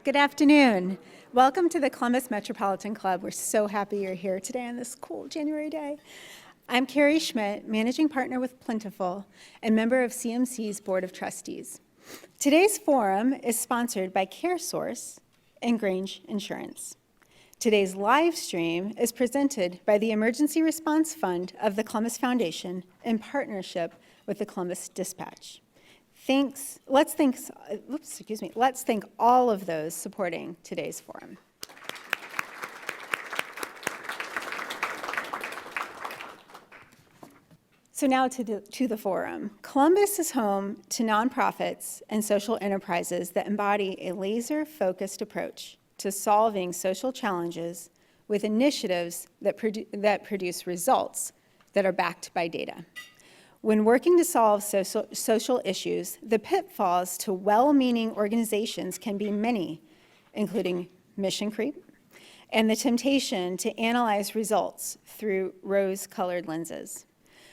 Good afternoon. Welcome to the Columbus Metropolitan Club. We're so happy you're here today on this cool January day. I'm Carrie Schmidt, Managing Partner with Plentiful and member of CMC's Board of Trustees. Today's forum is sponsored by CareSource and Grange Insurance. Today's live stream is presented by the Emergency Response Fund of the Columbus Foundation in partnership with the Columbus Dispatch. Let's thank all of those supporting today's forum. So now to the forum. Columbus is home to nonprofits and social enterprises that embody a laser-focused approach to solving social challenges with initiatives that produce results that are backed by data. When working to solve social issues, the pitfalls to well-meaning organizations can be many, including mission creep and the temptation to analyze results through rose-colored lenses.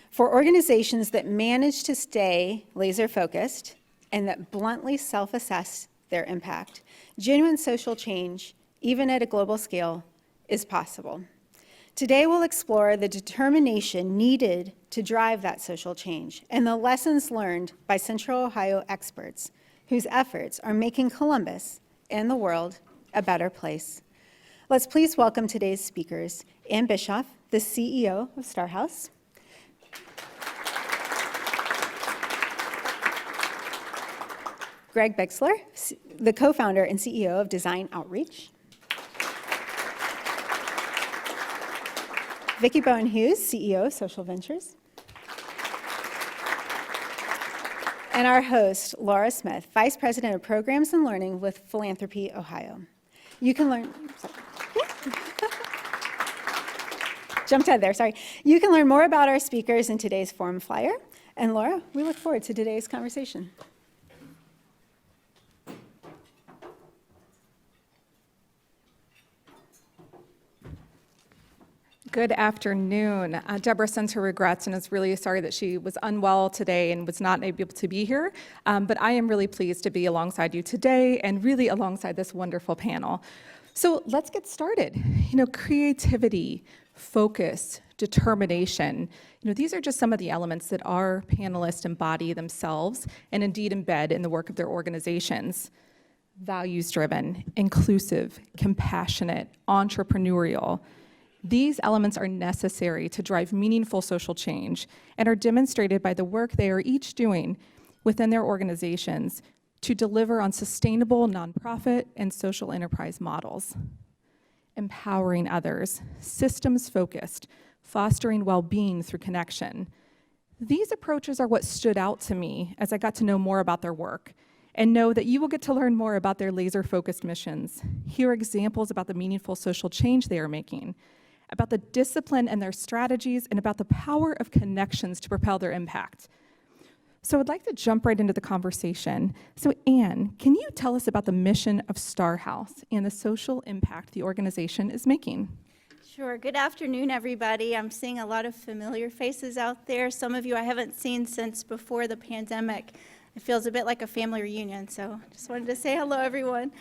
For organizations that manage to stay laser-focused and that bluntly self-assess their impact, genuine social change, even at a global scale, is possible. Today we'll explore the determination needed to drive that social change and the lessons learned by Central Ohio experts whose efforts are making Columbus and the world a better place. Let's please welcome today's speakers, Ann Bischoff, the CEO of Star House, Greg Bixler, the co-founder and CEO of Design Outreach, Vicki Bowen Hewes, CEO of SocialVentures, and our host, Laura Smith, Vice President of Programs and Learning with Philanthropy, Ohio. You can learn, jumped ahead there, sorry. You can learn more about our speakers in today's forum flyer. And Laura, we look forward to today's conversation. Good afternoon. Deborah sends her regrets and is really sorry that she was unwell today and was not able to be here. But I am really pleased to be alongside you today and really alongside this wonderful panel. So let's get started. Creativity, focus, determination. These are just some of the elements that our panelists embody themselves and indeed embed in the work of their organizations. Values-driven, inclusive, compassionate, entrepreneurial. These elements are necessary to drive meaningful social change and are demonstrated by the work they are each doing within their organizations to deliver on sustainable nonprofit and social enterprise models. Empowering others, systems-focused, fostering well-being through connection. These approaches are what stood out to me as I got to know more about their work and know that you will get to learn more about their laser-focused missions, hear examples about the meaningful social change they are making, about the discipline and their strategies, and about the power of connections to propel their impact. So I'd like to jump right into the conversation. So Ann, can you tell us about the mission of Star House and the social impact the organization is making? Sure. Good afternoon, everybody. I'm seeing a lot of familiar faces out there. Some of you I haven't seen since before the pandemic. It feels a bit like a family reunion, so just wanted to say hello, everyone.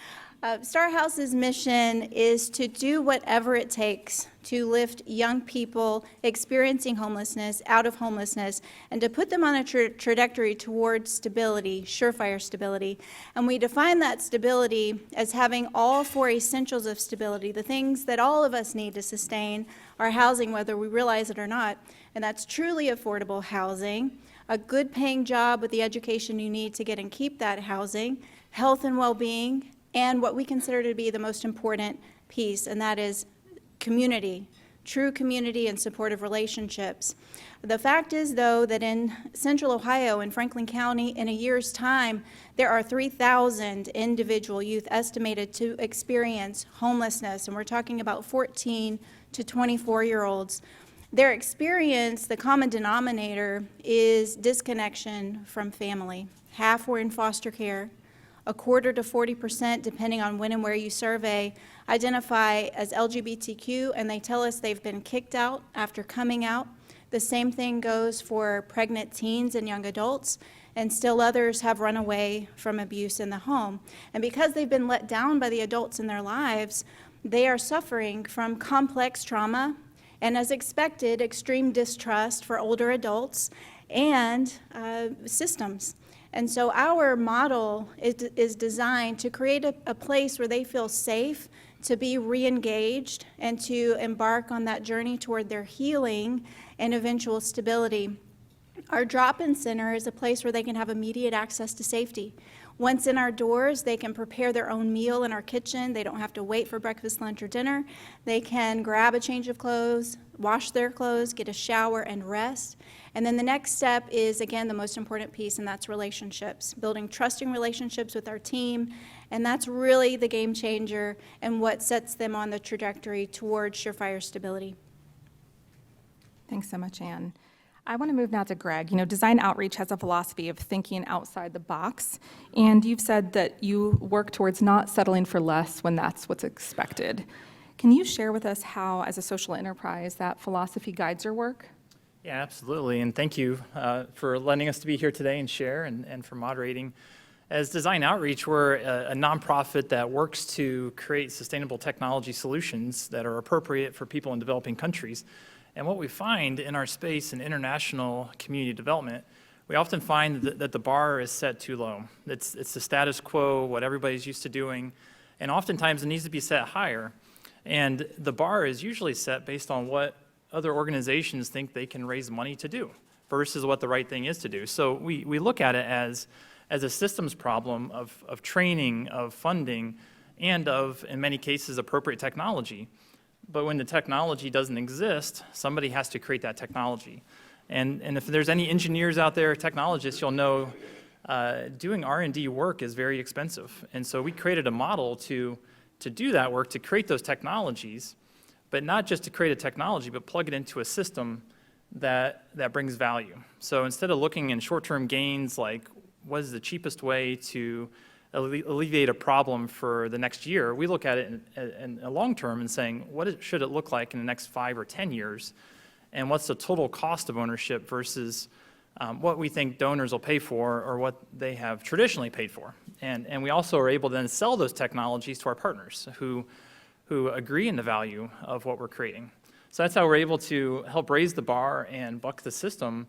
Star House's mission is to do whatever it takes to lift young people experiencing homelessness out of homelessness and to put them on a trajectory towards stability, surefire stability. And we define that stability as having all four essentials of stability, the things that all of us need to sustain our housing, whether we realize it or not. And that's truly affordable housing, a good paying job with the education you need to get and keep that housing, health and well-being, and what we consider to be the most important piece, and that is community, true community and supportive relationships. The fact is, though, that in Central Ohio and Franklin County, in a year's time, there are 3,000 individual youth estimated to experience homelessness, and we're talking about 14 to 24-year-olds. Their experience, the common denominator, is disconnection from family. Half were in foster care. A quarter to 40%, depending on when and where you survey, identify as LGBTQ, and they tell us they've been kicked out after coming out. The same thing goes for pregnant teens and young adults. and still others have run away from abuse in the home. And because they've been let down by the adults in their lives, they are suffering from complex trauma and, as expected, extreme distrust for older adults and systems. And so our model is designed to create a place where they feel safe to be re-engaged and to embark on that journey toward their healing and eventual stability. Our drop-in center is a place where they can have immediate access to safety. Once in our doors, they can prepare their own meal in our kitchen. They don't have to wait for breakfast, lunch, or dinner. They can grab a change of clothes, wash their clothes, get a shower, and rest. And then the next step is, again, the most important piece, and that's relationships, building trusting relationships with our team. And that's really the game changer and what sets them on the trajectory towards surefire stability. Thanks so much, Anne. I want to move now to Greg. Design Outreach has a philosophy of thinking outside the box, and you've said that you work towards not settling for less when that's what's expected. Can you share with us how, as a social enterprise, that philosophy guides your work? Yeah, absolutely, and thank you for letting us to be here today and share, and for moderating. As Design Outreach, we're a nonprofit that works to create sustainable technology solutions that are appropriate for people in developing countries. And what we find in our space in international community development, we often find that the bar is set too low. It's the status quo, what everybody's used to doing, and oftentimes it needs to be set higher. And the bar is usually set based on what other organizations think they can raise money to do versus what the right thing is to do. So we look at it as a systems problem of training, of funding, and of, in many cases, appropriate technology. But when the technology doesn't exist, somebody has to create that technology. And if there's any engineers out there, technologists, you'll know doing R&D work is very expensive. And so we created a model to do that work, to create those technologies, but not just to create a technology, but plug it into a system that brings value. So instead of looking in short-term gains, like what is the cheapest way to alleviate a problem for the next year, we look at it in a long term and saying, should it look like in the next 5 or 10 years? And what's the total cost of ownership versus what we think donors will pay for or what they have traditionally paid for? And we also are able to then sell those technologies to our partners who agree in the value of what we're creating. So that's how we're able to help raise the bar and buck the system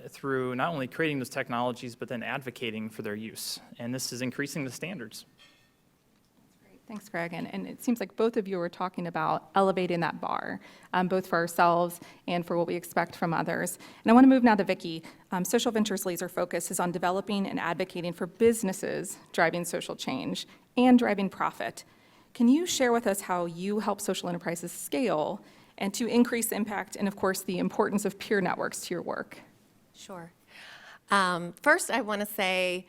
through not only creating those technologies, but then advocating for their use. And this is increasing the standards. Great. Thanks, Greg. And it seems like both of you are talking about elevating that bar, both for ourselves and for what we expect from others. And I want to move now to Vicki. SocialVentures' laser focus is on developing and advocating for businesses driving social change and driving profit. Can you share with us how you help social enterprises scale and to increase impact and, of course, the importance of peer networks to your work? Sure. First, I want to say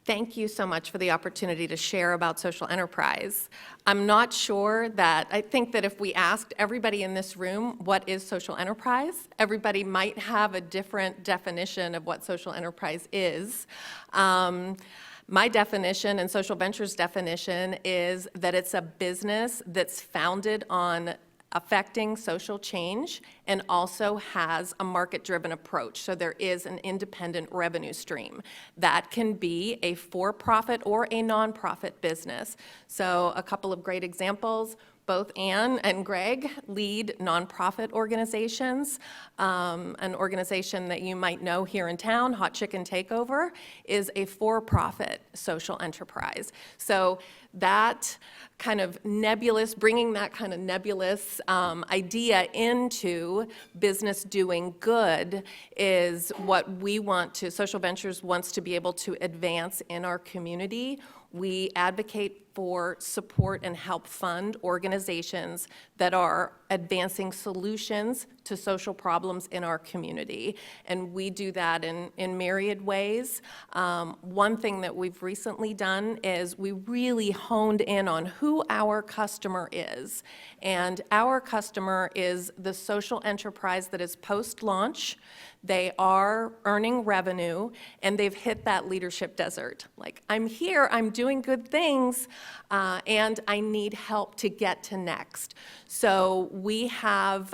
thank you so much for the opportunity to share about social enterprise. I'm not sure that, I think that if we asked everybody in this room what is social enterprise, everybody might have a different definition of what social enterprise is. My definition and SocialVentures' definition is that it's a business that's founded on affecting social change and also has a market-driven approach. So there is an independent revenue stream. That can be a for-profit or a nonprofit business. So a couple of great examples. Both Anne and Greg lead nonprofit organizations. An organization that you might know here in town, Hot Chicken Takeover, is a for-profit social enterprise. So that kind of nebulous, bringing that kind of nebulous idea into business doing good is what we want to, SocialVentures wants to be able to advance in our community. We advocate for support and help fund organizations that are advancing solutions to social problems in our community. And we do that in myriad ways. One thing that we've recently done is we really honed in on who our customer is. And our customer is the social enterprise that is post-launch. They are earning revenue, and they've hit that leadership desert. Like, I'm here, I'm doing good things, and I need help to get to next. So we have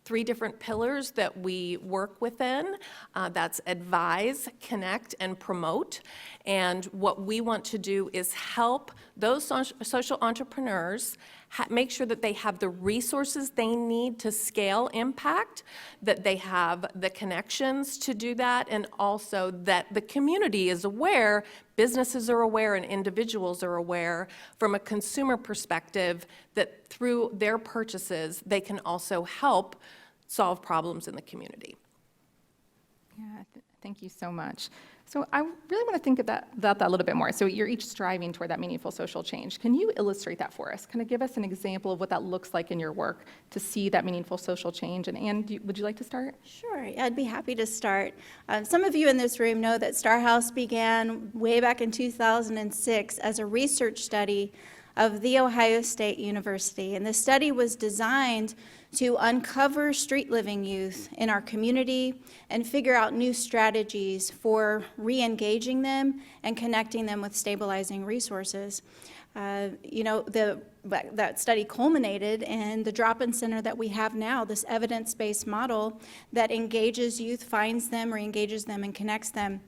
3 different pillars that we work within. That's advise, connect, and promote. And what we want to do is help those social entrepreneurs make sure that they have the resources they need to scale impact, that they have the connections to do that, and also that the community is aware, businesses are aware, and individuals are aware from a consumer perspective that through their purchases, they can also help solve problems in the community. Yeah, thank you so much. So I really want to think about that a little bit more. So you're each striving toward that meaningful social change. Can you illustrate that for us? Kind of give us an example of what that looks like in your work to see that meaningful social change. And Anne, would you like to start? Sure, I'd be happy to start. Some of you in this room know that StarHouse began way back in 2006 as a research study of The Ohio State University. And the study was designed to uncover street living youth in our community and figure out new strategies for re-engaging them and connecting them with stabilizing resources. That study culminated in the drop-in center that we have now, this evidence-based model that engages youth, finds them, re-engages them, and connects them.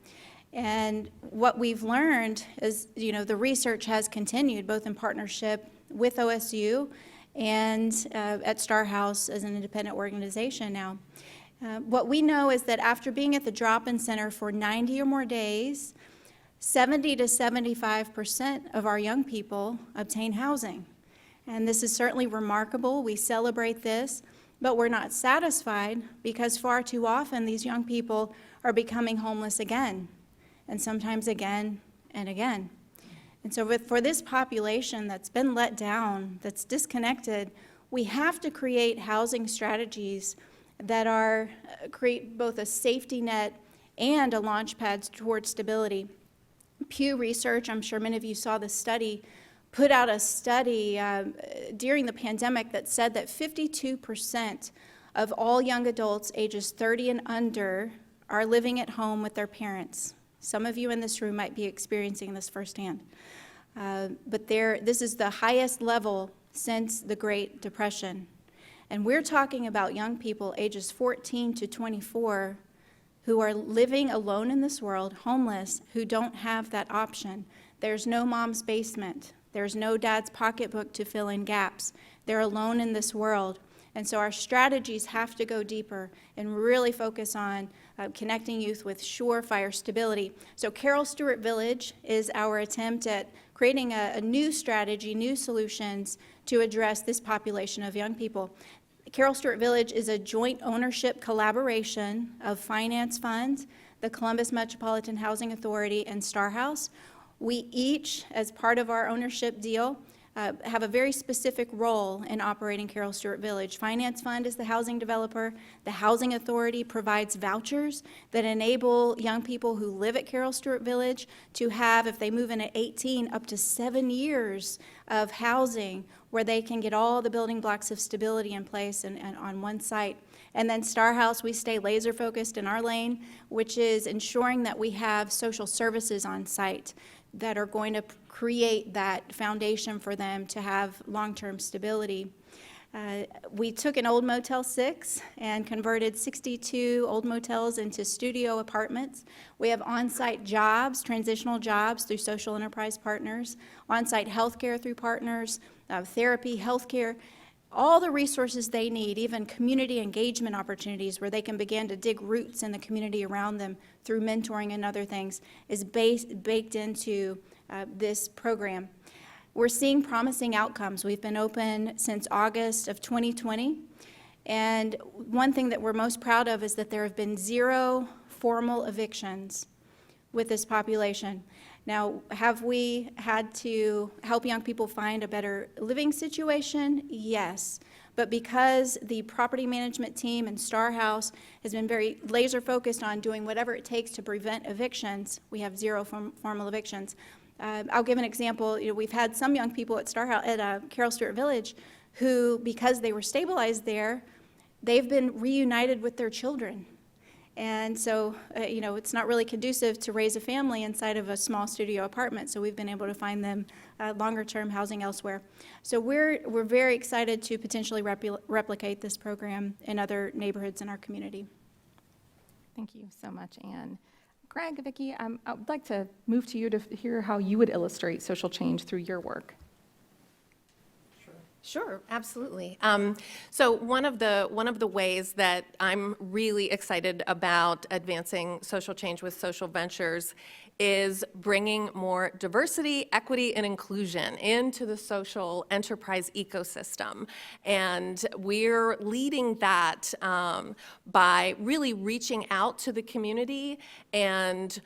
And what we've learned is, the research has continued both in partnership with OSU and at StarHouse as an independent organization now. What we know is that after being at the drop-in center for 90 or more days, 70 to 75% of our young people obtain housing. And this is certainly remarkable. We celebrate this, but we're not satisfied because far too often these young people are becoming homeless again, and sometimes again and again. And so for this population that's been let down, that's disconnected, we have to create housing strategies that create both a safety net and a launch pad towards stability. Pew Research, I'm sure many of you saw this study, put out a study during the pandemic that said that 52% of all young adults ages 30 and under are living at home with their parents. Some of you in this room might be experiencing this firsthand. But this is the highest level since the Great Depression. And we're talking about young people ages 14 to 24 who are living alone in this world, homeless, who don't have that option. There's no mom's basement. There's no dad's pocketbook to fill in gaps. They're alone in this world. And so our strategies have to go deeper and really focus on connecting youth with surefire stability. So Carol Stewart Village is our attempt at creating a new strategy, new solutions to address this population of young people. Carol Stewart Village is a joint ownership collaboration of Finance Fund, the Columbus Metropolitan Housing Authority, and StarHouse. We each, as part of our ownership deal, have a very specific role in operating Carol Stewart Village. Finance Fund is the housing developer. The Housing Authority provides vouchers that enable young people who live at Carol Stewart Village to have, if they move in at 18, up to 7 years of housing where they can get all the building blocks of stability in place and on one site. And then StarHouse, we stay laser focused in our lane, which is ensuring that we have social services on site that are going to create that foundation for them to have long-term stability. We took an old Motel 6 and converted 62 old motels into studio apartments. We have on-site jobs, transitional jobs through social enterprise partners, on-site healthcare through partners, therapy, healthcare, all the resources they need, even community engagement opportunities where they can begin to dig roots in the community around them through mentoring and other things, is baked into this program. We're seeing promising outcomes. We've been open since August of 2020, and one thing that we're most proud of is that there have been 0 formal evictions with this population. Now, have we had to help young people find a better living situation? Yes. But because the property management team and StarHouse has been very laser focused on doing whatever it takes to prevent evictions, we have 0 formal evictions. I'll give an example. We've had some young people at StarHouse, at Carol Stewart Village, who, because they were stabilized there, they've been reunited with their children. And so, it's not really conducive to raise a family inside of a small studio apartment, so we've been able to find them longer-term housing elsewhere. So we're very excited to potentially replicate this program in other neighborhoods in our community. Thank you so much, Anne. Greg, Vicki, I would like to move to you to hear how you would illustrate social change through your work. Sure, absolutely. So one of the ways that I'm really excited about advancing social change with SocialVentures is bringing more diversity, equity, and inclusion into the social enterprise ecosystem. And we're leading that by really reaching out to the community and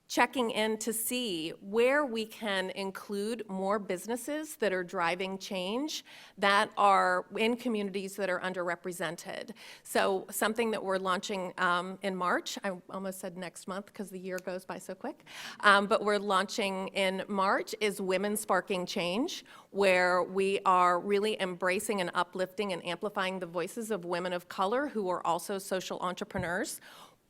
checking in to see where we can include more businesses that are driving change that are in communities that are underrepresented. So something that we're launching in March, I almost said next month because the year goes by so quick, but we're launching in March is Women Sparking Change, where we are really embracing and uplifting and amplifying the voices of women of color who are also social entrepreneurs.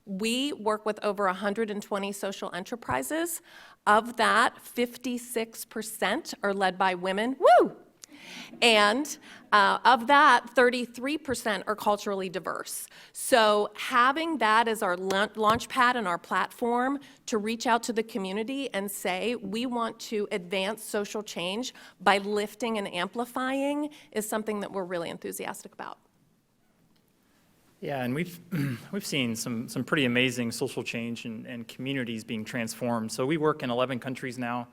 We work with over 120 social enterprises. Of that, 56% are led by women. Woo! And of that, 33% are culturally diverse. So having that as our launch pad and our platform to reach out to the community and say, we want to advance social change by lifting and amplifying is something that we're really enthusiastic about. Yeah, and we've seen some pretty amazing social change and communities being transformed. So we work in 11 countries now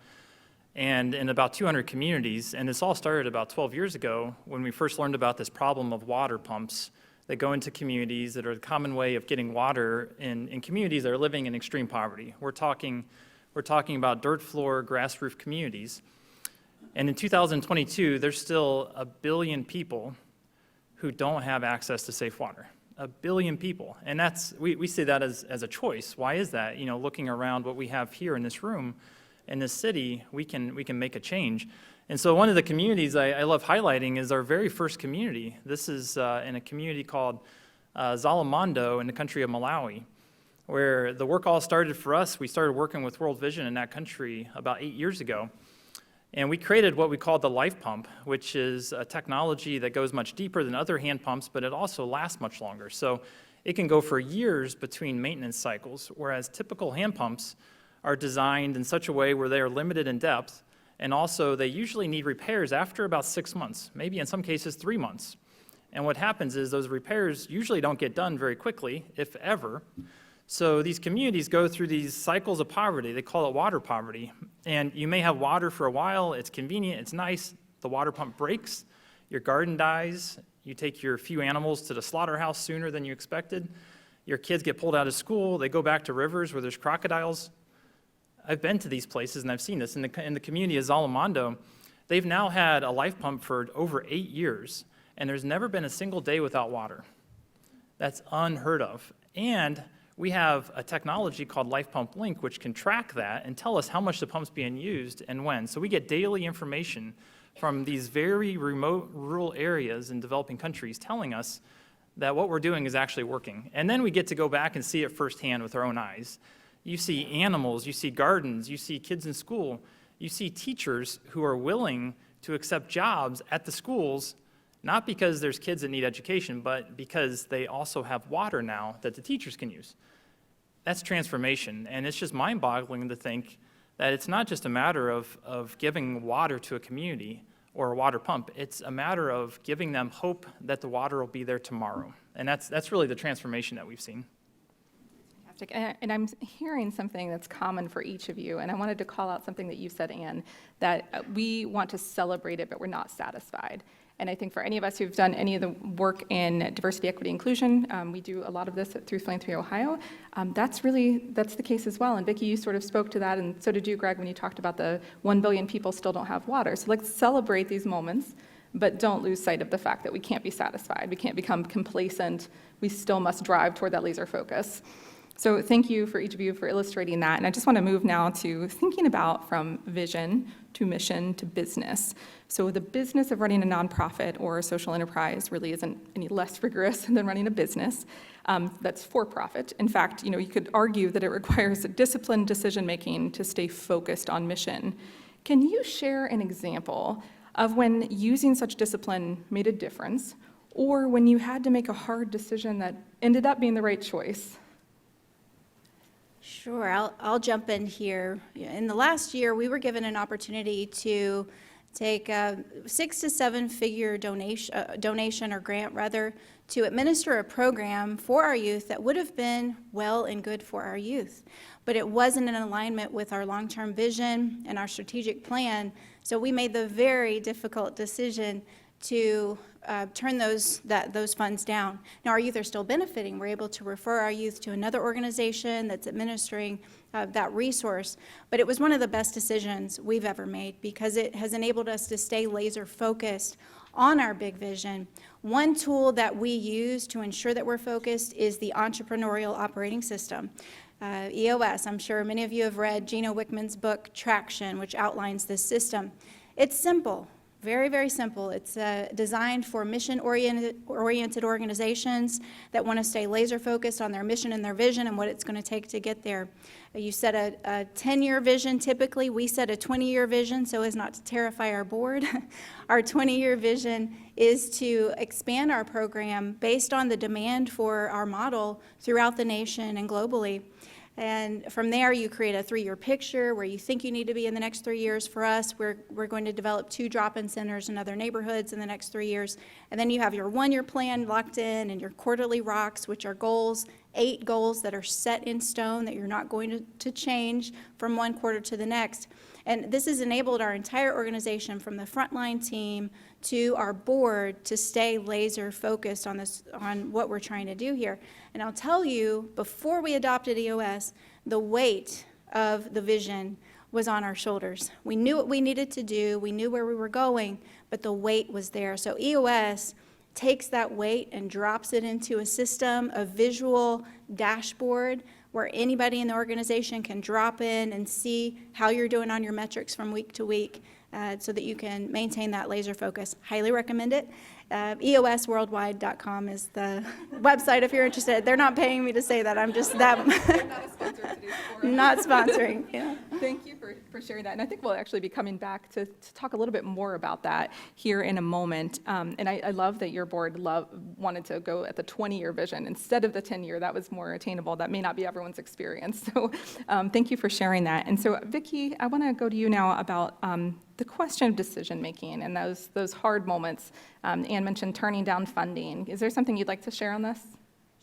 and in about 200 communities, and this all started about 12 years ago when we first learned about this problem of water pumps that go into communities that are the common way of getting water in communities that are living in extreme poverty. We're talking about dirt floor, grass roof communities. And in 2022, there's still 1 billion people who don't have access to safe water. 1 billion people, and we see that as a choice. Why is that? Looking around what we have here in this room, in this city, we can make a change. And so one of the communities I love highlighting is our very first community. This is in a community called Zalamondo in the country of Malawi, where the work all started for us. We started working with World Vision in that country about 8 years ago. And we created what we call the Life Pump, which is a technology that goes much deeper than other hand pumps, but it also lasts much longer. So it can go for years between maintenance cycles, whereas typical hand pumps are designed in such a way where they are limited in depth, and also they usually need repairs after about 6 months, maybe in some cases 3 months. And what happens is those repairs usually don't get done very quickly, if ever. So these communities go through these cycles of poverty. They call it water poverty. And you may have water for a while. It's convenient. It's nice. The water pump breaks. Your garden dies. You take your few animals to the slaughterhouse sooner than you expected. Your kids get pulled out of school. They go back to rivers where there's crocodiles. I've been to these places, and I've seen this. In the community of Zalamondo, they've now had a life pump for over 8 years, and there's never been a single day without water. That's unheard of. And we have a technology called Life Pump Link, which can track that and tell us how much the pump's being used and when. So we get daily information from these very remote rural areas in developing countries telling us that what we're doing is actually working. And then we get to go back and see it firsthand with our own eyes. You see animals, you see gardens, you see kids in school, you see teachers who are willing to accept jobs at the schools, not because there's kids that need education, but because they also have water now that the teachers can use. That's transformation, and it's just mind-boggling to think that it's not just a matter of giving water to a community or a water pump. It's a matter of giving them hope that the water will be there tomorrow, and that's really the transformation that we've seen. Fantastic. And I'm hearing something that's common for each of you, and I wanted to call out something that you said, Anne, that we want to celebrate it, but we're not satisfied. And I think for any of us who've done any of the work in diversity, equity, inclusion, we do a lot of this through Philanthropy Ohio. That's the case as well. And Vicki, you sort of spoke to that, and so did you, Greg, when you talked about the 1 billion people still don't have water. So let's celebrate these moments, but don't lose sight of the fact that we can't be satisfied. We can't become complacent. We still must drive toward that laser focus. So thank you for each of you for illustrating that. And I just want to move now to thinking about from vision to mission to business. So the business of running a nonprofit or a social enterprise really isn't any less rigorous than running a business that's for profit. In fact, you could argue that it requires a disciplined decision-making to stay focused on mission. Can you share an example of when using such discipline made a difference, or when you had to make a hard decision that ended up being the right choice? Sure, I'll jump in here. In the last year, we were given an opportunity to take a 6 to 7 figure donation or grant rather to administer a program for our youth that would have been well and good for our youth. But it wasn't in alignment with our long-term vision and our strategic plan, so we made the very difficult decision to turn those funds down. Now, our youth are still benefiting. We're able to refer our youth to another organization that's administering that resource, but it was one of the best decisions we've ever made because it has enabled us to stay laser focused on our big vision. One tool that we use to ensure that we're focused is the Entrepreneurial Operating System. EOS, I'm sure many of you have read Gino Wickman's book, Traction, which outlines this system. It's simple. Very, very simple. It's designed for mission-oriented organizations that want to stay laser-focused on their mission and their vision and what it's going to take to get there. You set a 10-year vision typically. We set a 20-year vision so as not to terrify our board. Our 20-year vision is to expand our program based on the demand for our model throughout the nation and globally. And from there, you create a 3-year picture where you think you need to be in the next 3 years. For us, we're going to develop 2 drop-in centers in other neighborhoods in the next 3 years. And then you have your 1-year plan locked in and your quarterly rocks, which are goals, 8 goals that are set in stone that you're not going to change from one quarter to the next. And this has enabled our entire organization, from the frontline team to our board, to stay laser focused on what we're trying to do here. And I'll tell you, before we adopted EOS, the weight of the vision was on our shoulders. We knew what we needed to do, we knew where we were going, but the weight was there. So EOS takes that weight and drops it into a system, a visual dashboard, where anybody in the organization can drop in and see how you're doing on your metrics from week to week, so that you can maintain that laser focus. Highly recommend it. EOSworldwide.com is the website if you're interested. They're not paying me to say that. I'm just that. They're not a sponsor of today's forum. Not sponsoring. Yeah. Thank you for sharing that. And I think we'll actually be coming back to talk a little bit more about that here in a moment. And I love that your board wanted to go at the 20-year vision instead of the 10-year. That was more attainable. That may not be everyone's experience. So thank you for sharing that. And so, Vicki, I want to go to you now about the question of decision-making and those hard moments. Anne mentioned turning down funding. Is there something you'd like to share on this?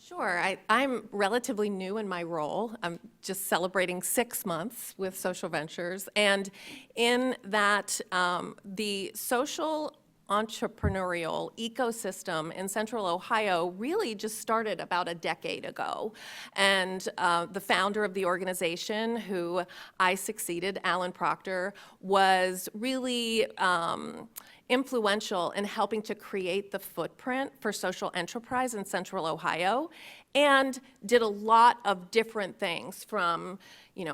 Sure. I'm relatively new in my role. I'm just celebrating 6 months with SocialVentures. And in that, the social entrepreneurial ecosystem in Central Ohio really just started about a decade ago. And the founder of the organization, who I succeeded, Alan Proctor, was really influential in helping to create the footprint for social enterprise in Central Ohio, and did a lot of different things, from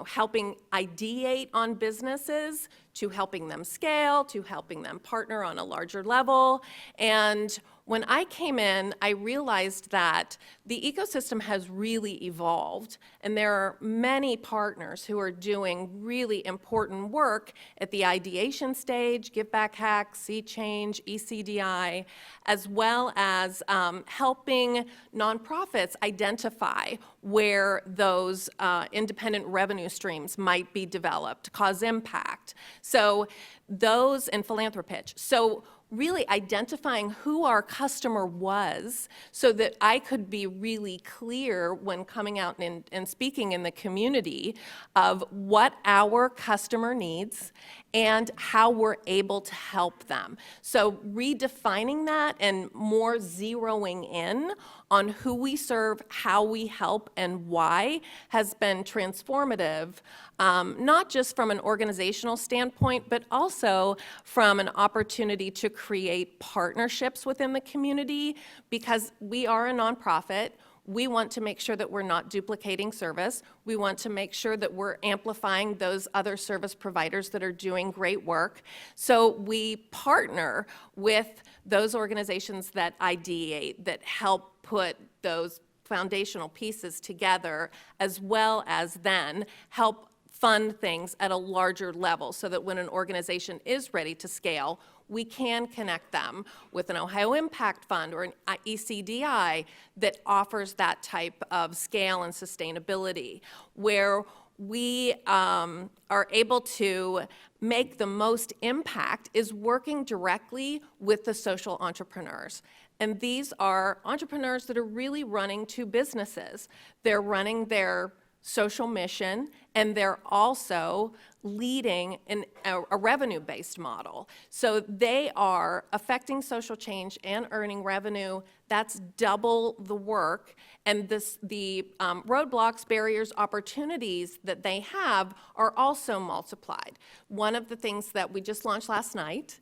helping ideate on businesses to helping them scale to helping them partner on a larger level. And when I came in, I realized that the ecosystem has really evolved, and there are many partners who are doing really important work at the ideation stage, Give Back Hack, See Change, ECDI, as well as helping nonprofits identify where those independent revenue streams might be developed, cause impact. So those, and Philanthropy. So really identifying who our customer was so that I could be really clear when coming out and speaking in the community of what our customer needs and how we're able to help them. So redefining that and more zeroing in on who we serve, how we help, and why has been transformative, not just from an organizational standpoint, but also from an opportunity to create partnerships within the community, because we are a nonprofit. We want to make sure that we're not duplicating service. We want to make sure that we're amplifying those other service providers that are doing great work. So we partner with those organizations that ideate, that help put those foundational pieces together, as well as then help fund things at a larger level so that when an organization is ready to scale, we can connect them with an Ohio Impact Fund or an ECDI that offers that type of scale and sustainability, where we are able to make the most impact is working directly with the social entrepreneurs. And these are entrepreneurs that are really running two businesses. They're running their social mission, and they're also leading a revenue-based model. So they are affecting social change and earning revenue. That's double the work. And the roadblocks, barriers, opportunities that they have are also multiplied. One of the things that we just launched last night,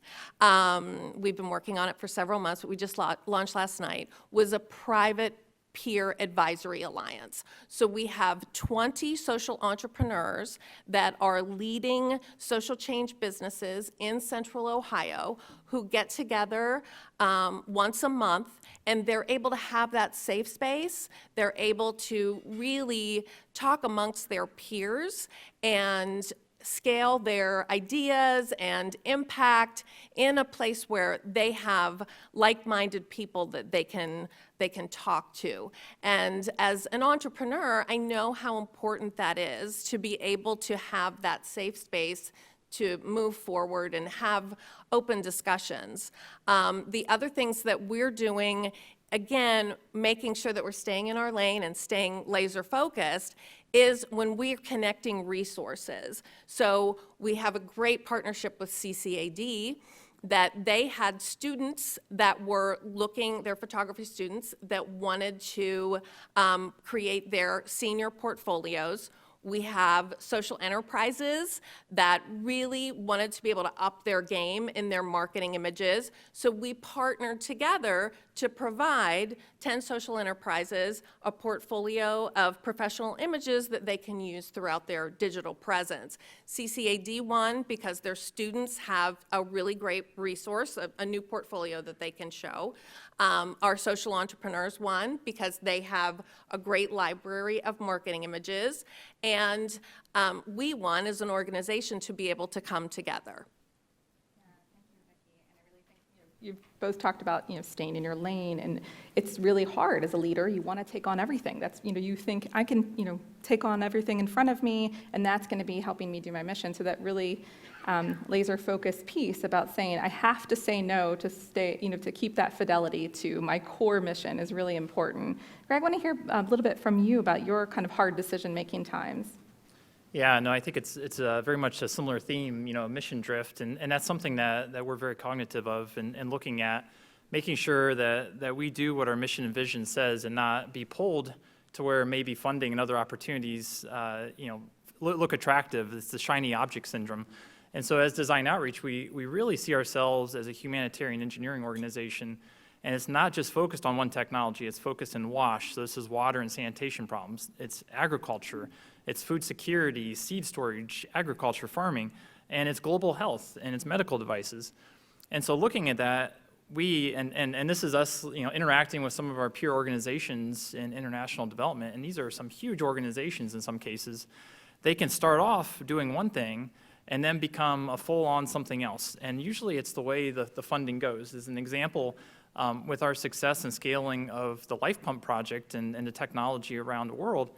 we've been working on it for several months, but we just launched last night, was a private peer advisory alliance. So we have 20 social entrepreneurs that are leading social change businesses in Central Ohio who get together once a month, and they're able to have that safe space. They're able to really talk amongst their peers and scale their ideas and impact in a place where they have like-minded people that they can talk to. And as an entrepreneur, I know how important that is to be able to have that safe space to move forward and have open discussions. The other things that we're doing, again, making sure that we're staying in our lane and staying laser focused, is when we're connecting resources. So we have a great partnership with CCAD, that they had students that were they're photography students that wanted to create their senior portfolios. We have social enterprises that really wanted to be able to up their game in their marketing images. So we partnered together to provide 10 social enterprises a portfolio of professional images that they can use throughout their digital presence. CCAD won because their students have a really great resource, a new portfolio that they can show. Our social entrepreneurs won because they have a great library of marketing images. And we won as an organization to be able to come together. You've both talked about, staying in your lane, and it's really hard as a leader. You want to take on everything. That's, you think I can, take on everything in front of me, and that's going to be helping me do my mission. So that really laser-focused piece about saying I have to say no to stay, to keep that fidelity to my core mission is really important. Greg, I want to hear a little bit from you about your kind of hard decision-making times. Yeah, no, I think it's very much a similar theme, mission drift, and that's something that we're very cognitive of and looking at, making sure that we do what our mission and vision says and not be pulled to where maybe funding and other opportunities, look attractive. It's the shiny object syndrome. And so as Design Outreach, we really see ourselves as a humanitarian engineering organization, and it's not just focused on one technology, it's focused in WASH, so this is water and sanitation problems, it's agriculture, it's food security, seed storage, agriculture, farming, and it's global health, and it's medical devices. And so looking at that, and this is us, interacting with some of our peer organizations in international development, and these are some huge organizations in some cases. They can start off doing one thing and then become a full-on something else. And usually it's the way the funding goes. As an example, with our success and scaling of the Life Pump project and the technology around the world,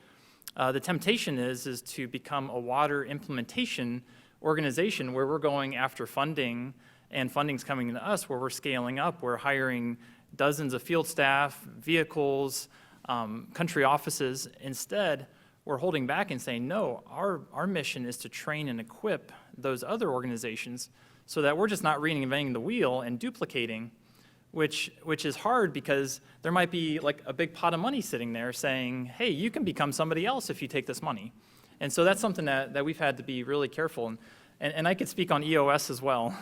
the temptation is to become a water implementation organization where we're going after funding, and funding's coming to us, where we're scaling up, we're hiring dozens of field staff, vehicles, country offices. Instead, we're holding back and saying, no, our mission is to train and equip those other organizations so that we're just not reinventing the wheel and duplicating, which is hard because there might be like a big pot of money sitting there saying, hey, you can become somebody else if you take this money. And so that's something that we've had to be really careful. And I could speak on EOS as well.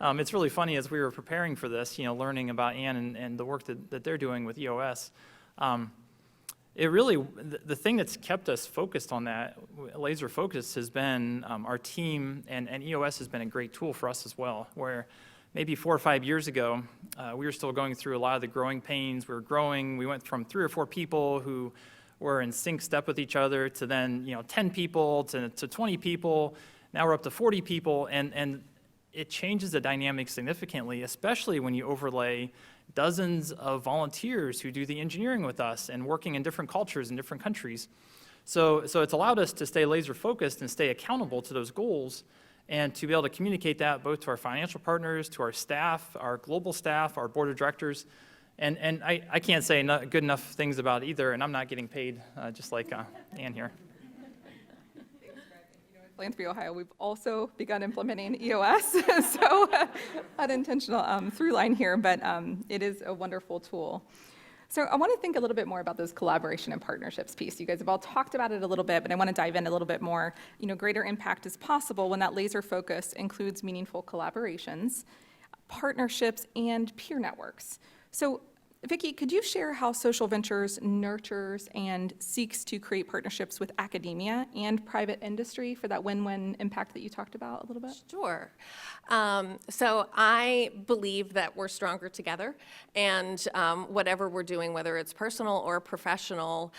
It's really funny as we were preparing for this, learning about Ann and the work that they're doing with EOS. it really, the thing that's kept us focused on that, laser focused, has been our team, and EOS has been a great tool for us as well, where maybe 4 or 5 years ago, we were still going through a lot of the growing pains. We were growing. We went from 3 or 4 people who were in sync step with each other to then 10 people to 20 people. Now we're up to 40 people, and it changes the dynamic significantly, especially when you overlay dozens of volunteers who do the engineering with us and working in different cultures in different countries. So it's allowed us to stay laser focused and stay accountable to those goals, and to be able to communicate that both to our financial partners, to our staff, our global staff, our board of directors. And I can't say good enough things about either, and I'm not getting paid, just like Ann here. Philanthropy Ohio, we've also begun implementing EOS, so unintentional through line here, but it is a wonderful tool. So I want to think a little bit more about those collaboration and partnerships piece. You guys have all talked about it a little bit, but I want to dive in a little bit more. Greater impact is possible when that laser focus includes meaningful collaborations, partnerships, and peer networks. So Vicki, could you share how SocialVentures nurtures and seeks to create partnerships with academia and private industry for that win-win impact that you talked about a little bit? Sure. So I believe that we're stronger together, and whatever we're doing, whether it's personal or professional,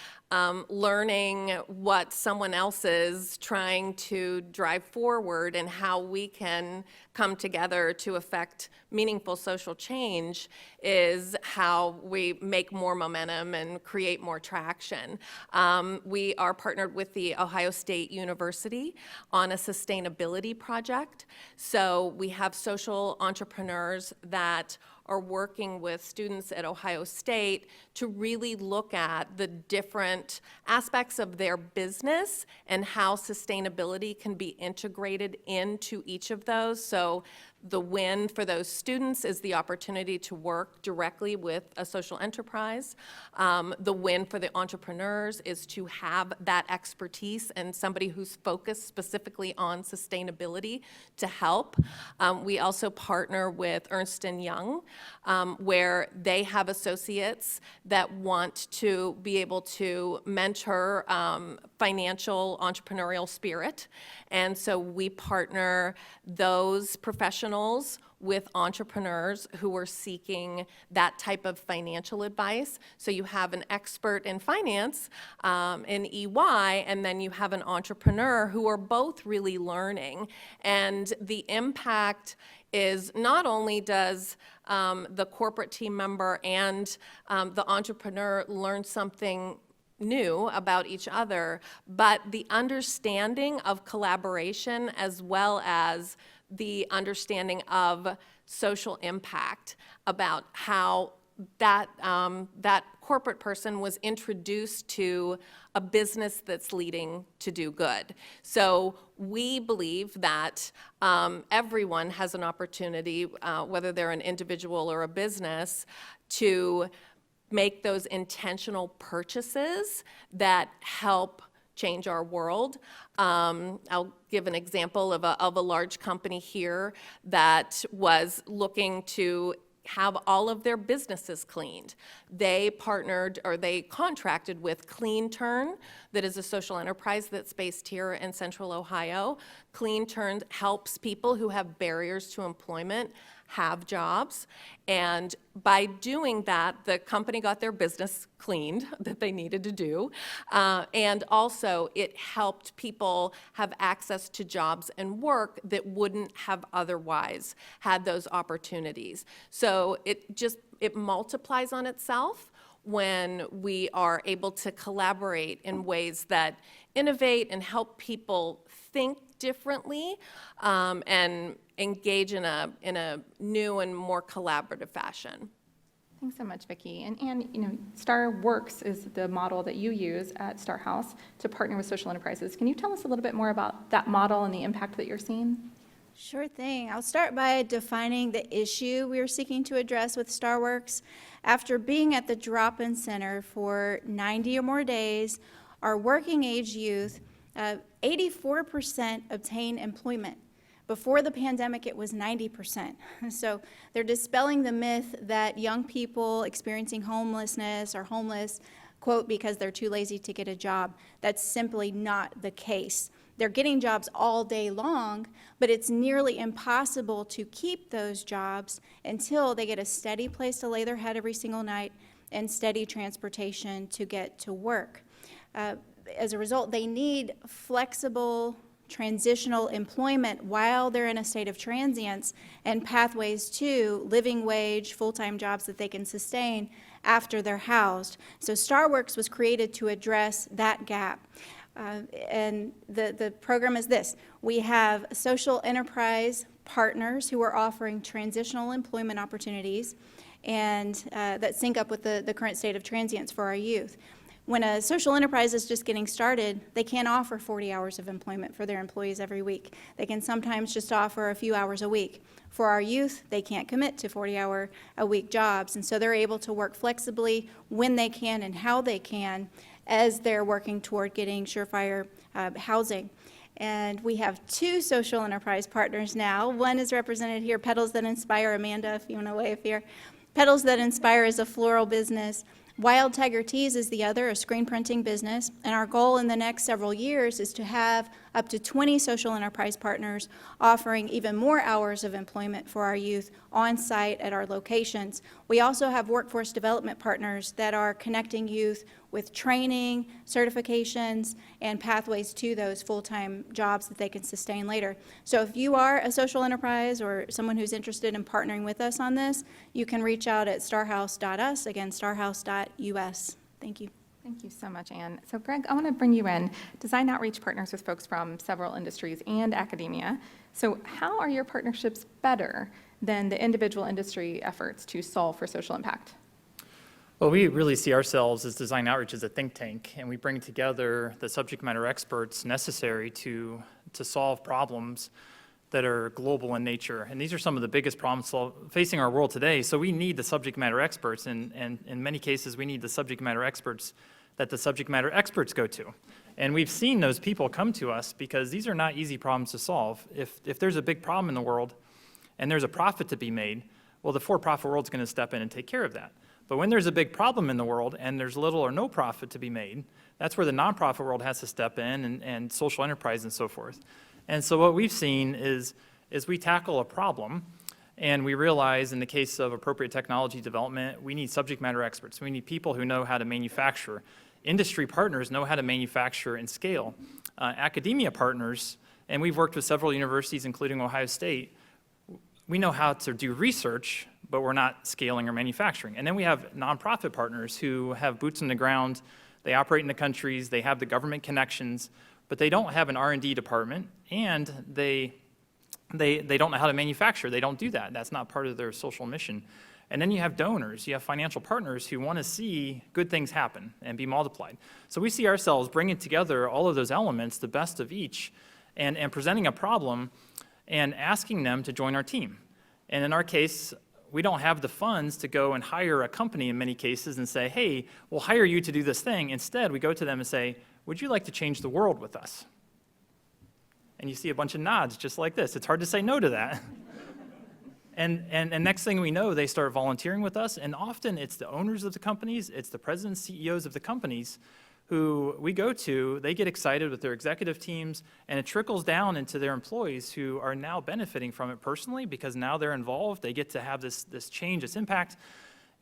learning what someone else is trying to drive forward and how we can come together to affect meaningful social change is how we make more momentum and create more traction. We are partnered with the Ohio State University on a sustainability project. So we have social entrepreneurs that are working with students at Ohio State to really look at the different aspects of their business and how sustainability can be integrated into each of those. So the win for those students is the opportunity to work directly with a social enterprise. The win for the entrepreneurs is to have that expertise and somebody who's focused specifically on sustainability to help. We also partner with Ernst & Young, where they have associates that want to be able to mentor financial entrepreneurial spirit. And so we partner those professionals with entrepreneurs who are seeking that type of financial advice. So you have an expert in finance in EY, and then you have an entrepreneur who are both really learning. And the impact is not only does the corporate team member and the entrepreneur learn something new about each other, but the understanding of collaboration as well as the understanding of social impact, about how that corporate person was introduced to a business that's leading to do good. So we believe that everyone has an opportunity, whether they're an individual or a business, to make those intentional purchases that help change our world. I'll give an example of a large company here that was looking to have all of their businesses cleaned. They partnered, or they contracted with Clean Turn, that is a social enterprise that's based here in Central Ohio. Clean Turn helps people who have barriers to employment have jobs, and by doing that, the company got their business cleaned that they needed to do, and also it helped people have access to jobs and work that wouldn't have otherwise had those opportunities. So it multiplies on itself when we are able to collaborate in ways that innovate and help people think differently, and engage in a new and more collaborative fashion. Thanks so much, Vicki. And Star Works is the model that you use at Star House to partner with social enterprises. Can you tell us a little bit more about that model and the impact that you're seeing? Sure thing. I'll start by defining the issue we are seeking to address with StarWorks. After being at the drop-in center for 90 or more days, our working age youth, 84% obtain employment. Before the pandemic, it was 90%. So they're dispelling the myth that young people experiencing homelessness or homeless quote, because they're too lazy to get a job. That's simply not the case. They're getting jobs all day long, but it's nearly impossible to keep those jobs until they get a steady place to lay their head every single night and steady transportation to get to work. As a result, they need flexible, transitional employment while they're in a state of transience and pathways to living wage, full-time jobs that they can sustain after they're housed. So StarWorks was created to address that gap. And the program is this. We have social enterprise partners who are offering transitional employment opportunities and that sync up with the current state of transience for our youth. When a social enterprise is just getting started, they can't offer 40 hours of employment for their employees every week. They can sometimes just offer a few hours a week. For our youth, they can't commit to 40-hour-a-week jobs, and so they're able to work flexibly when they can and how they can as they're working toward getting surefire housing. And we have two social enterprise partners now. One is represented here, Petals That Inspire. Amanda, if you want to wave here. Petals That Inspire is a floral business. Wild Tiger Teas is the other, a screen printing business, and our goal in the next several years is to have up to 20 social enterprise partners offering even more hours of employment for our youth on site at our locations. We also have workforce development partners that are connecting youth with training, certifications, and pathways to those full-time jobs that they can sustain later. So if you are a social enterprise or someone who's interested in partnering with us on this, you can reach out at starhouse.us, again, starhouse.us. Thank you. Thank you so much, Anne. So Greg, I want to bring you in. Design Outreach partners with folks from several industries and academia. So how are your partnerships better than the individual industry efforts to solve for social impact? Well, we really see ourselves as Design Outreach as a think tank, and we bring together the subject matter experts necessary to solve problems that are global in nature. And these are some of the biggest problems facing our world today. So we need the subject matter experts, and in many cases, we need the subject matter experts that the subject matter experts go to. And we've seen those people come to us because these are not easy problems to solve. If there's a big problem in the world and there's a profit to be made, well, the for-profit world's going to step in and take care of that. But when there's a big problem in the world and there's little or no profit to be made, that's where the nonprofit world has to step in and social enterprise and so forth. And so what we've seen is we tackle a problem and we realize in the case of appropriate technology development, we need subject matter experts. We need people who know how to manufacture. Industry partners know how to manufacture and scale. Academia partners, and we've worked with several universities, including Ohio State, we know how to do research, but we're not scaling or manufacturing. And then we have nonprofit partners who have boots on the ground. They operate in the countries, they have the government connections, but they don't have an R&D department, and they don't know how to manufacture. They don't do that. That's not part of their social mission. And then you have donors, you have financial partners who want to see good things happen and be multiplied. So we see ourselves bringing together all of those elements, the best of each, and presenting a problem and asking them to join our team. And in our case, we don't have the funds to go and hire a company in many cases and say, hey, we'll hire you to do this thing. Instead, we go to them and say, would you like to change the world with us? And you see a bunch of nods just like this. It's hard to say no to that. And next thing we know, they start volunteering with us, and often it's the owners of the companies, it's the presidents, CEOs of the companies who we go to, they get excited with their executive teams, and it trickles down into their employees who are now benefiting from it personally because now they're involved, they get to have this change, this impact.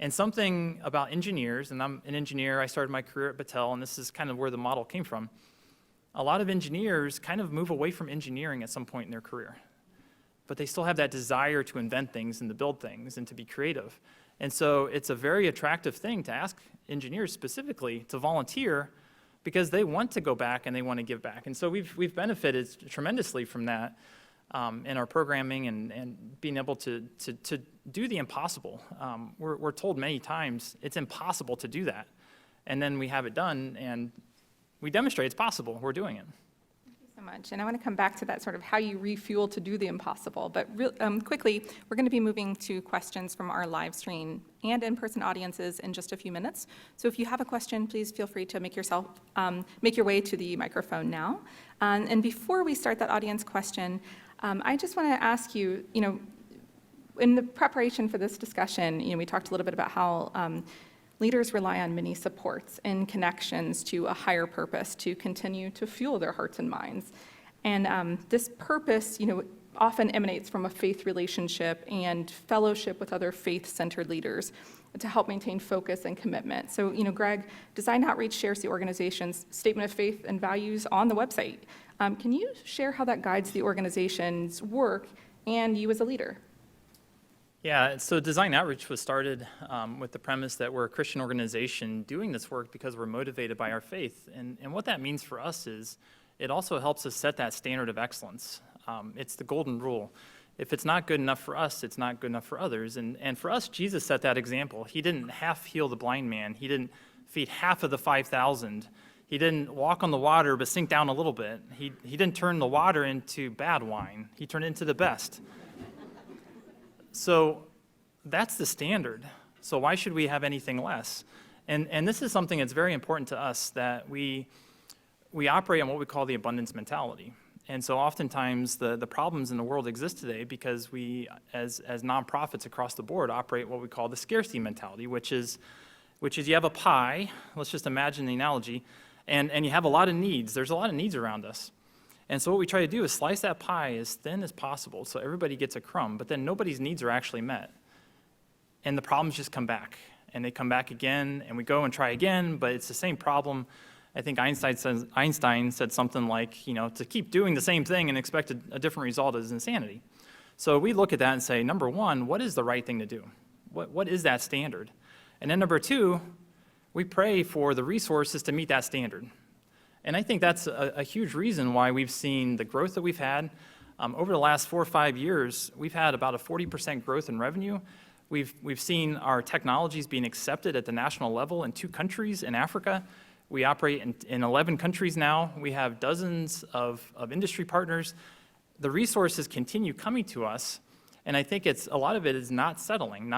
And something about engineers, and I'm an engineer, I started my career at Battelle, and this is kind of where the model came from. A lot of engineers kind of move away from engineering at some point in their career, but they still have that desire to invent things and to build things and to be creative. And so it's a very attractive thing to ask engineers specifically to volunteer because they want to go back and they want to give back. And so we've benefited tremendously from that in our programming and being able to do the impossible. We're told many times it's impossible to do that. And then we have it done and we demonstrate it's possible. We're doing it. So much. And I want to come back to that sort of how you refuel to do the impossible. But quickly, we're going to be moving to questions from our live stream and in-person audiences in just a few minutes. So if you have a question, please feel free to make your way to the microphone now. And before we start that audience question, I just want to ask you, in the preparation for this discussion, we talked a little bit about how leaders rely on many supports and connections to a higher purpose to continue to fuel their hearts and minds. And this purpose, often emanates from a faith relationship and fellowship with other faith-centered leaders to help maintain focus and commitment. So, Greg, Design Outreach shares the organization's statement of faith and values on the website. Can you share how that guides the organization's work and you as a leader? Yeah, so Design Outreach was started with the premise that we're a Christian organization doing this work because we're motivated by our faith. And what that means for us is it also helps us set that standard of excellence. It's the golden rule. If it's not good enough for us, it's not good enough for others. And for us, Jesus set that example. He didn't half heal the blind man. He didn't feed half of the 5,000. He didn't walk on the water but sink down a little bit. He didn't turn the water into bad wine. He turned it into the best. So that's the standard. So why should we have anything less? And this is something that's very important to us, that we operate on what we call the abundance mentality. And so oftentimes the problems in the world exist today because we, as nonprofits across the board, operate what we call the scarcity mentality, which is you have a pie, let's just imagine the analogy, and you have a lot of needs. There's a lot of needs around us. And so what we try to do is slice that pie as thin as possible so everybody gets a crumb, but then nobody's needs are actually met. And the problems just come back, and they come back again, and we go and try again, but it's the same problem. I think Einstein said something like, to keep doing the same thing and expect a different result is insanity. So we look at that and say, number one, what is the right thing to do? What is that standard? And then number two, we pray for the resources to meet that standard. And I think that's a huge reason why we've seen the growth that we've had. Over the last 4 or 5 years, we've had about a 40% growth in revenue. We've seen our technologies being accepted at the national level in 2 countries in Africa. We operate in 11 countries now. We have dozens of industry partners. The resources continue coming to us, and I think a lot of it is not settling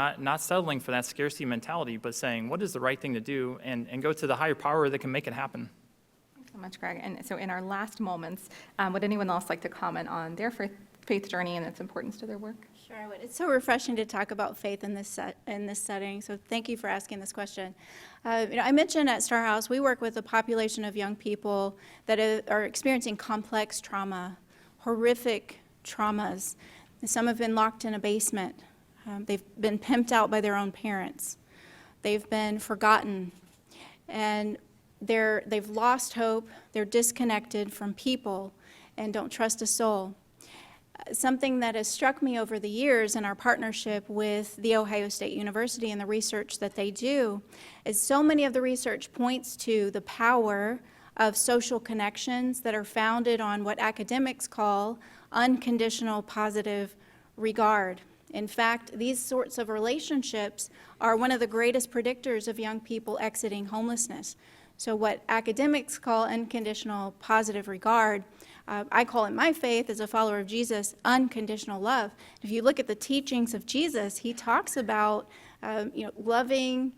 for that scarcity mentality, but saying what is the right thing to do and go to the higher power that can make it happen. Thanks so much, Greg. And so in our last moments, would anyone else like to comment on their faith journey and its importance to their work? Sure, I would. It's so refreshing to talk about faith in this setting, so thank you for asking this question. I mentioned at Star House, we work with a population of young people that are experiencing complex trauma, horrific traumas. Some have been locked in a basement. They've been pimped out by their own parents. They've been forgotten, and they've lost hope. They're disconnected from people and don't trust a soul. Something that has struck me over the years in our partnership with The Ohio State University and the research that they do is so many of the research points to the power of social connections that are founded on what academics call unconditional positive regard. In fact, these sorts of relationships are one of the greatest predictors of young people exiting homelessness. So what academics call unconditional positive regard, I call it my faith as a follower of Jesus, unconditional love. If you look at the teachings of Jesus, he talks about loving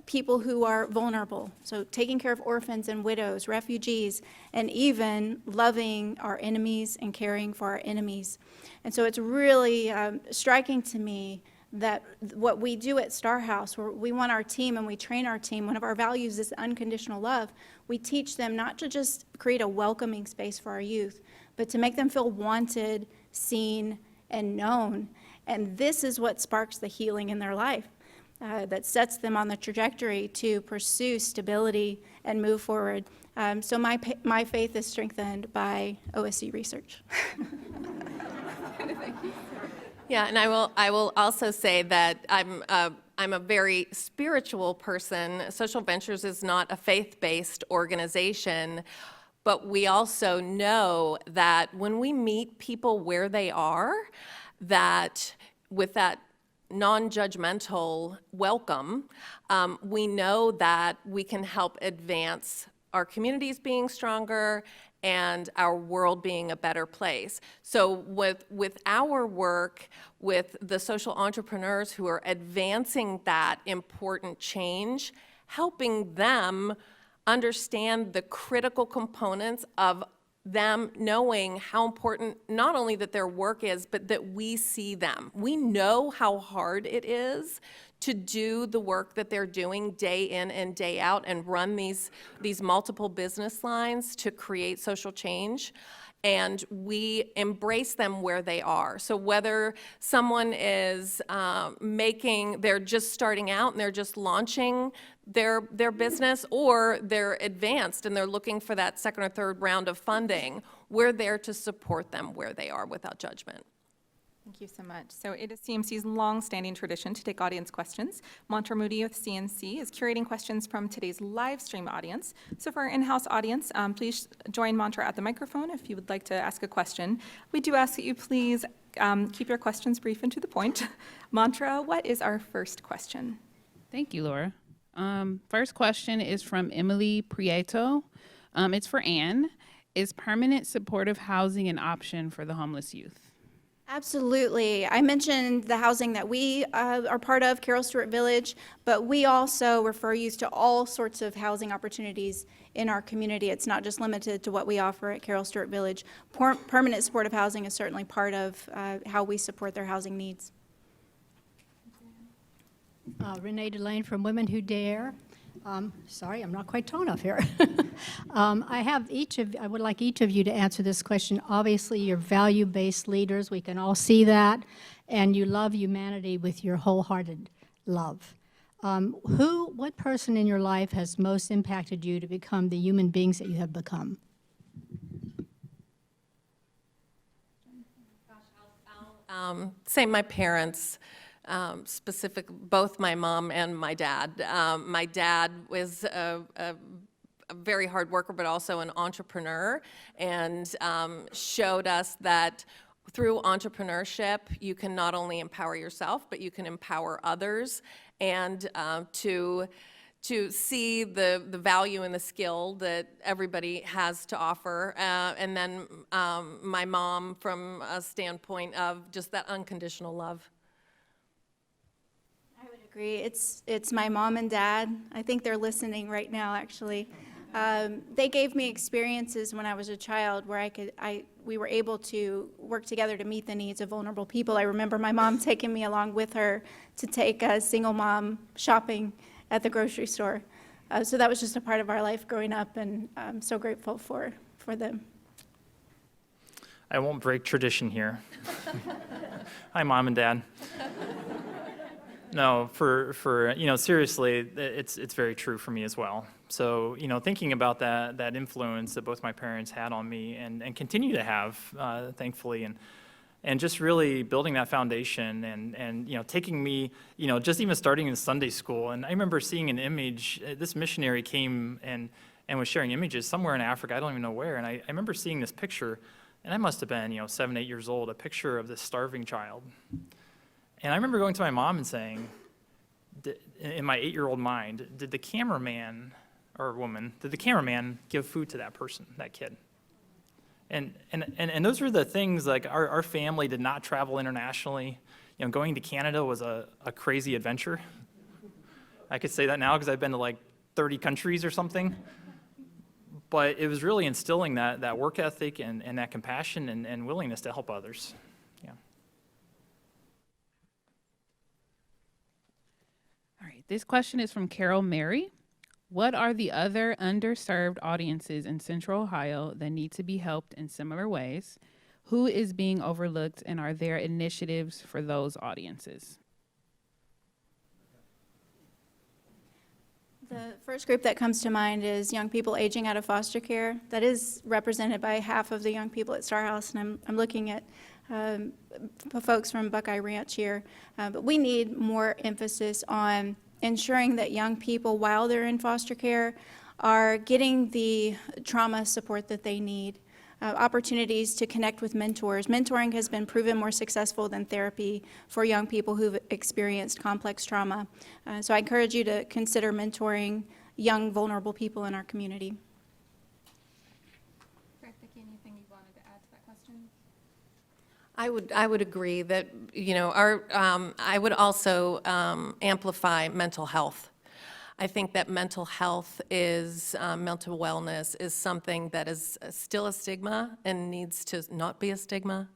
people who are vulnerable, so taking care of orphans and widows, refugees, and even loving our enemies and caring for our enemies. And so it's really striking to me that what we do at Star House, where we want our team and we train our team, one of our values is unconditional love. We teach them not to just create a welcoming space for our youth, but to make them feel wanted, seen, and known. And this is what sparks the healing in their life, that sets them on the trajectory to pursue stability and move forward. So my faith is strengthened by OSC research. Yeah, and I will also say that I'm a very spiritual person. SocialVentures is not a faith-based organization, but we also know that when we meet people where they are, that with that non-judgmental welcome, we know that we can help advance our communities being stronger and our world being a better place. So with our work with the social entrepreneurs who are advancing that important change, helping them understand the critical components of them knowing how important not only that their work is, but that we see them. We know how hard it is to do the work that they're doing day in and day out and run these multiple business lines to create social change. And we embrace them where they are. So whether someone is they're just starting out and they're just launching their business, or they're advanced and they're looking for that second or third round of funding, we're there to support them where they are without judgment. Thank you so much. So it is CMC's long-standing tradition to take audience questions. Mantra Moody with CNC is curating questions from today's live stream audience. So for our in-house audience, please join Mantra at the microphone if you would like to ask a question. We do ask that you please keep your questions brief and to the point. Mantra, what is our first question? Thank you, Laura. First question is from Emily Prieto. It's for Anne. Is permanent supportive housing an option for the homeless youth? Absolutely. I mentioned the housing that we are part of, Carol Stewart Village, but we also refer youth to all sorts of housing opportunities in our community. It's not just limited to what we offer at Carol Stewart Village. Permanent supportive housing is certainly part of how we support their housing needs. Renee Delane from Women Who Dare. Sorry, I'm not quite tall enough here. I would like each of you to answer this question. Obviously, you're value-based leaders. We can all see that. And you love humanity with your wholehearted love. What person in your life has most impacted you to become the human beings that you have become? Say my parents. Both my mom and my dad. My dad was a very hard worker, but also an entrepreneur, and showed us that through entrepreneurship, you can not only empower yourself, but you can empower others, and to see the value and the skill that everybody has to offer. And then my mom, from a standpoint of just that unconditional love. Agree. It's my mom and dad. I think they're listening right now, actually. They gave me experiences when I was a child where we were able to work together to meet the needs of vulnerable people. I remember my mom taking me along with her to take a single mom shopping at the grocery store. So that was just a part of our life growing up, and I'm so grateful for them. I won't break tradition here. Hi, Mom and Dad. No, for seriously, it's very true for me as well. So, thinking about that influence that both my parents had on me and continue to have, thankfully, and just really building that foundation and taking me, just even starting in Sunday school. And I remember seeing an image. This missionary came and was sharing images somewhere in Africa. I don't even know where. And I remember seeing this picture, and I must have been 7, 8 years old. A picture of this starving child. And I remember going to my mom and saying, in my 8-year-old mind, did the cameraman give food to that person, that kid? And those were the things, like our family did not travel internationally. Going to Canada was a crazy adventure. I could say that now because I've been to like 30 countries or something. But it was really instilling that work ethic and that compassion and willingness to help others. All right, this question is from Carol Mary. What are the other underserved audiences in Central Ohio that need to be helped in similar ways? Who is being overlooked, and are there initiatives for those audiences? The first group that comes to mind is young people aging out of foster care. That is represented by half of the young people at Star House, and I'm looking at folks from Buckeye Ranch here. But we need more emphasis on ensuring that young people, while they're in foster care, are getting the trauma support that they need. Opportunities to connect with mentors. Mentoring has been proven more successful than therapy for young people who've experienced complex trauma. So I encourage you to consider mentoring young, vulnerable people in our community. Vicki, anything you wanted to add to that question? I would agree that, I would also amplify mental health. I think that mental health mental wellness is something that is still a stigma and needs to not be a stigma.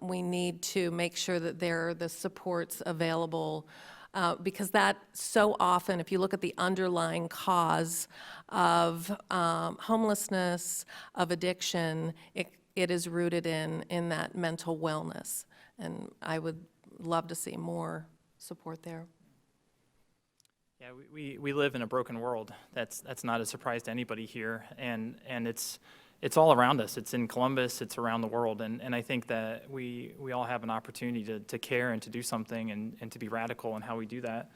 We need to make sure that there are the supports available because that so often, if you look at the underlying cause of homelessness, of addiction, it is rooted in that mental wellness. And I would love to see more support there. Yeah, we live in a broken world. That's not a surprise to anybody here, and it's all around us. It's in Columbus, it's around the world, and I think that we all have an opportunity to care and to do something and to be radical in how we do that.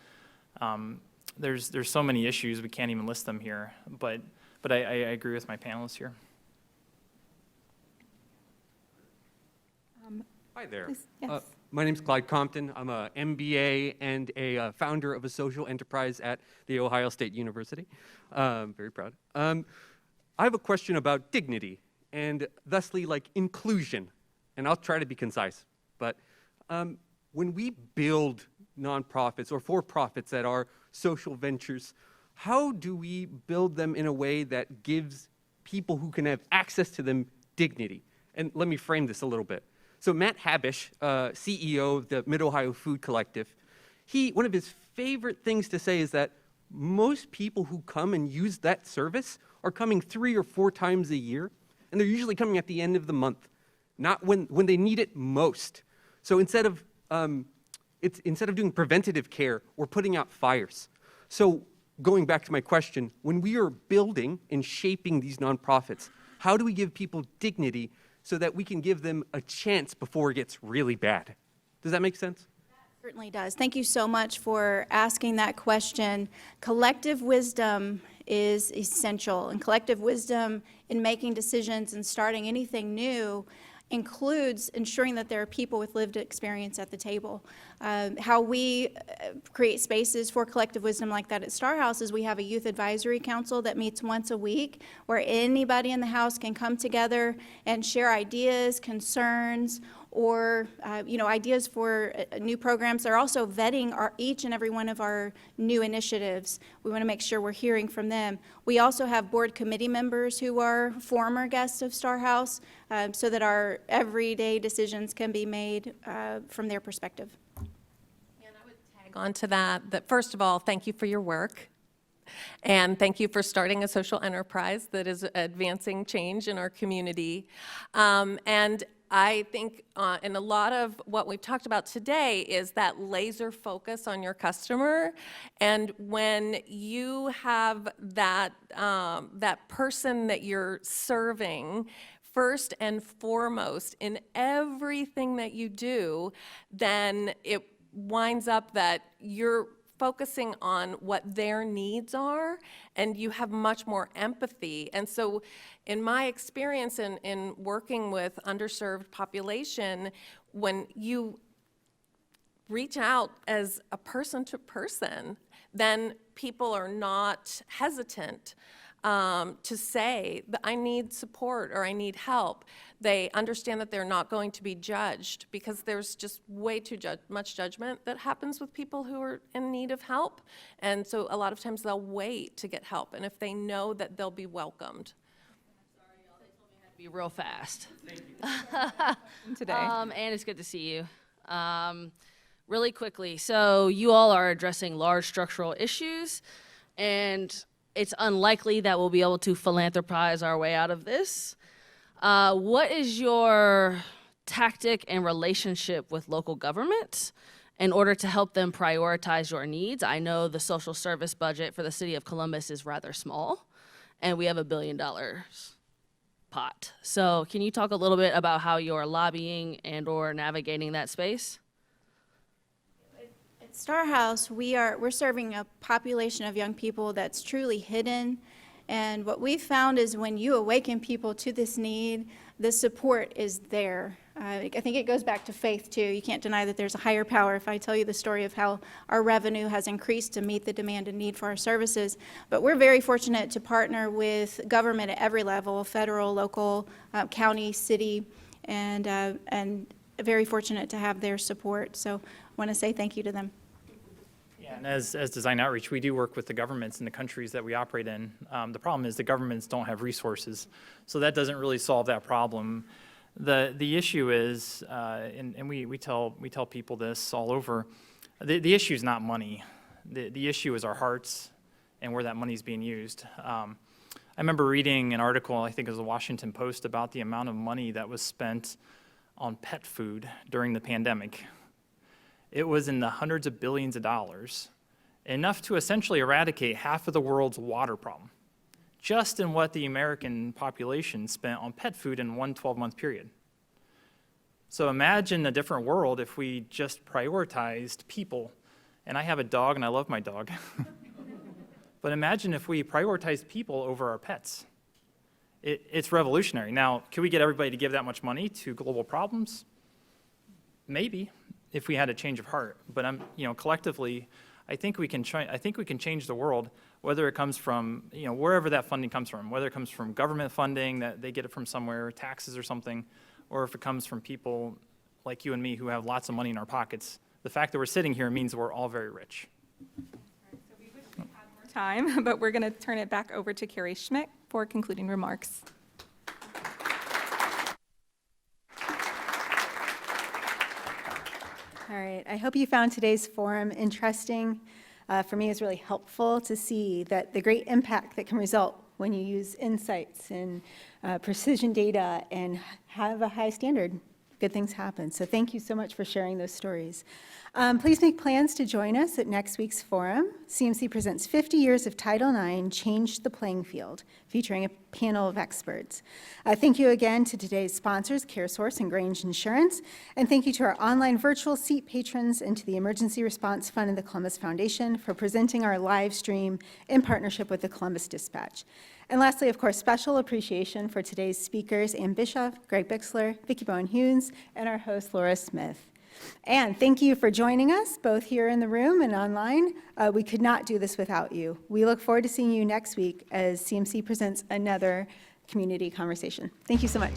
There's so many issues, we can't even list them here, but I agree with my panelists here. Hi there. Yes. My name's Clyde Compton. I'm a MBA and a founder of a social enterprise at The Ohio State University. Very proud. I have a question about dignity and thusly like inclusion, and I'll try to be concise. But when we build nonprofits or for-profits that are social ventures, how do we build them in a way that gives people who can have access to them dignity? And let me frame this a little bit. So Matt Habish, CEO of the Mid-Ohio Food Collective, one of his favorite things to say is that most people who come and use that service are coming 3 or 4 times a year, and they're usually coming at the end of the month, not when they need it most. So instead of doing preventative care, we're putting out fires. So going back to my question, when we are building and shaping these nonprofits, how do we give people dignity so that we can give them a chance before it gets really bad? Does that make sense? Certainly does. Thank you so much for asking that question. Collective wisdom is essential, and collective wisdom in making decisions and starting anything new includes ensuring that there are people with lived experience at the table. How we create spaces for collective wisdom like that at Star House is we have a youth advisory council that meets once a week where anybody in the house can come together and share ideas, concerns, or ideas for new programs. They're also vetting each and every one of our new initiatives. We want to make sure we're hearing from them. We also have board committee members who are former guests of Star House, so that our everyday decisions can be made from their perspective. And I would tag on to that first of all, thank you for your work. And thank you for starting a social enterprise that is advancing change in our community. And I think in a lot of what we've talked about today is that laser focus on your customer. And when you have that person that you're serving first and foremost in everything that you do, then it winds up that you're focusing on what their needs are, and you have much more empathy. And so in my experience in working with underserved population, when you reach out as a person to person, then people are not hesitant to say that I need support or I need help. They understand that they're not going to be judged because there's just way too much judgment that happens with people who are in need of help. And so a lot of times they'll wait to get help, and if they know that they'll be welcomed. Sorry, y'all, they told me I had to be real fast. Today. And it's good to see you. Really quickly, so you all are addressing large structural issues, and it's unlikely that we'll be able to philanthropize our way out of this. What is your tactic and relationship with local government in order to help them prioritize your needs? I know the social service budget for the city of Columbus is rather small, and we have $1 billion pot. So can you talk a little bit about how you're lobbying and or navigating that space? At Star House, we're serving a population of young people that's truly hidden. And what we've found is when you awaken people to this need, the support is there. I think it goes back to faith, too. You can't deny that there's a higher power. If I tell you the story of how our revenue has increased to meet the demand and need for our services. But we're very fortunate to partner with government at every level, federal, local, county, city, and very fortunate to have their support. So I want to say thank you to them. Yeah, and as Design Outreach, we do work with the governments in the countries that we operate in. The problem is the governments don't have resources, so that doesn't really solve that problem. The issue is, and we tell people this all over, The issue is not money. The issue is our hearts and where that money is being used. I remember reading an article, I think it was the Washington Post, about the amount of money that was spent on pet food during the pandemic. It was in the hundreds of billions of dollars, enough to essentially eradicate half of the world's water problem, just in what the American population spent on pet food in one 12-month period. So imagine a different world if we just prioritized people. And I have a dog, and I love my dog. But imagine if we prioritized people over our pets. It's revolutionary. Now, can we get everybody to give that much money to global problems? Maybe, if we had a change of heart. But collectively, I think we can change the world, whether it comes from wherever that funding comes from, whether it comes from government funding that they get it from somewhere, taxes or something, or if it comes from people like you and me who have lots of money in our pockets. The fact that we're sitting here means we're all very rich. Time, but we're going to turn it back over to Carrie Schmidt for concluding remarks. All right, I hope you found today's forum interesting. For me, it's really helpful to see that the great impact that can result when you use insights and precision data and have a high standard. Good things happen. So thank you so much for sharing those stories. Please make plans to join us at next week's forum. CMC presents 50 Years of Title IX Changed the Playing Field, featuring a panel of experts. Thank you again to today's sponsors, CareSource and Grange Insurance, and thank you to our online virtual seat patrons and to the Emergency Response Fund and the Columbus Foundation for presenting our live stream in partnership with the Columbus Dispatch. And lastly, of course, special appreciation for today's speakers, Ann Bischoff, Greg Bixler, Vicki, Bowen, Hewes, and our host, Laura Smith. And thank you for joining us, both here in the room and online. We could not do this without you. We look forward to seeing you next week as CMC presents another community conversation. Thank you so much.